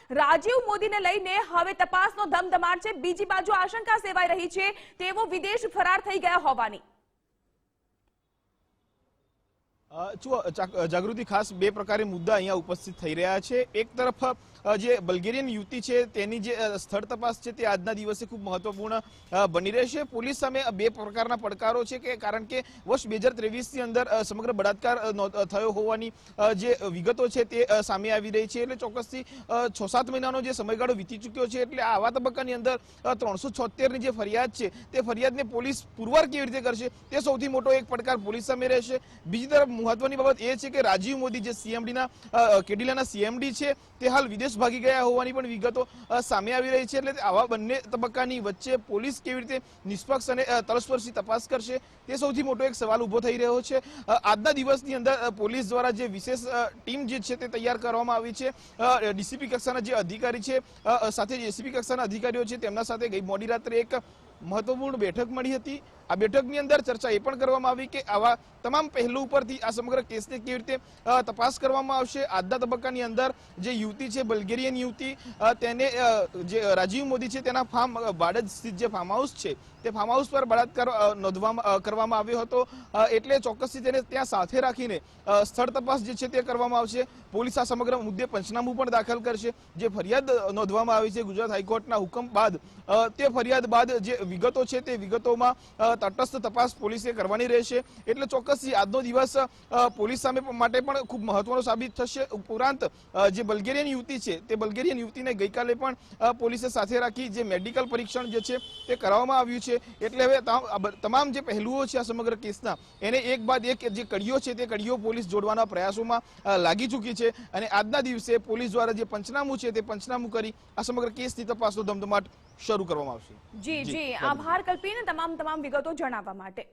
રાજીવ મોદીને લઈને હવે તપાસનો ધમધમાટ છે। બીજી બાજુ આશંકા સેવાઈ રહી છે તેઓ વિદેશ ફરાર થઈ ગયા હોવાની। જાગૃતિ, ખાસ બે પ્રકારે મુદ્દા અહીંયા ઉપસ્થિત થઈ રહ્યા છે। એક તરફ જે બલ્ગેરિયન યુવતી છે તેની જે સ્થળ તપાસ છે તે આજના દિવસે ખૂબ મહત્વપૂર્ણ બની રહેશે। પોલીસ સામે બે પ્રકારના પડકારો છે કે કારણ કે વર્ષ 2023ની અંદર સમગ્ર બળાત્કાર થયો હોવાની જે વિગતો છે તે સામે આવી રહી છે। એટલે ચોક્કસથી 6-7 મહિનાનો જે સમયગાળો વીતી ચૂક્યો છે, એટલે આવા તબક્કાની અંદર 376ની જે ફરિયાદ છે તે ફરિયાદને પોલીસ પુરવાર કેવી રીતે કરશે તે સૌથી મોટો એક પડકાર પોલીસ સામે રહેશે। બીજી તરફ મહત્વની બાબત એ છે કે રાજીવ મોદી જે સીએમડીના કેડિલાના સીએમડી છે તે હાલ વિદેશ ભાગી ગયા હોવાની પણ વિગતો સામે આવી રહી છે। એટલે આવા બંને તબક્કાની વચ્ચે પોલીસ કેવી રીતે નિષ્પક્ષ અને તલસ્પર્શી તપાસ કરશે તે સૌથી મોટો એક સવાલ ઉભો થઈ રહ્યો છે। આજના દિવસની અંદર પોલીસ દ્વારા જે વિશેષ ટીમ જે છે તે તૈયાર કરવામાં આવી છે। ડીસીપી કક્ષાના જે અધિકારી છે સાથે એસીપી કક્ષાના અધિકારીઓ છે તેમના સાથે ગઈ મોડી રાત્રે એક મહત્વપૂર્ણ બેઠક મળી હતી। આ બેઠકની અંદર ચર્ચા એ પણ કરવામાં આવી કે આવા તમામ પહેલું ઉપરથી આ સમગ્ર કેસને કેવી રીતે તપાસ કરવામાં આવશે। આજના તબક્કાની અંદર જે યુવતી છે બલ્ગેરિયન યુવતી, તેને જે રાજીવ મોદી છે તેના ફાર્મ બાડજ સ્થિત જે ફાર્મ હાઉસ છે તે ફાર્મ હાઉસ પર બળાત્કાર કરવામાં આવ્યો હતો। એટલે ચોક્કસથી તેને ત્યાં સાથે રાખીને સ્થળ તપાસ જે છે તે કરવામાં આવશે। પોલીસ આ સમગ્ર મુદ્દે પંચનામું પણ દાખલ કરશે। જે ફરિયાદ નોંધવામાં આવી છે ગુજરાત હાઈકોર્ટના હુકમ બાદ, તે ફરિયાદ બાદ જે વિગતો છે તે વિગતોમાં તટસ્થ તપાસ પોલીસે કરવાની રહેશે। એટલે ચોક્કસથી આજનો દિવસ પોલીસ સામે માટે પણ ખૂબ મહત્વનો સાબિત થશે। ઉપરાંત જે બલ્ગેરિયન યુવતી છે તે બલ્ગેરિયન યુવતીને ગઈકાલે પણ પોલીસે સાથે રાખી જે મેડિકલ પરીક્ષણ જે છે તે કરાવવામાં આવ્યું છે। એટલે હવે તમામ જે પહેલુઓ છે આ સમગ્ર કેસના એને એક બાદ એક જે કડીઓ છે તે કડીઓ પોલીસ જોડવાના પ્રયાસોમાં લાગી ચૂકી છે। અને આજના દિવસે પોલીસ દ્વારા જે પંચનામું છે તે પંચનામું કરી આ સમગ્ર કેસની તપાસનો ધમધમાટ શરૂ કરવામાં આવશે। જી, આભાર કલ્પીને તમામ વિગતો જણાવવા માટે।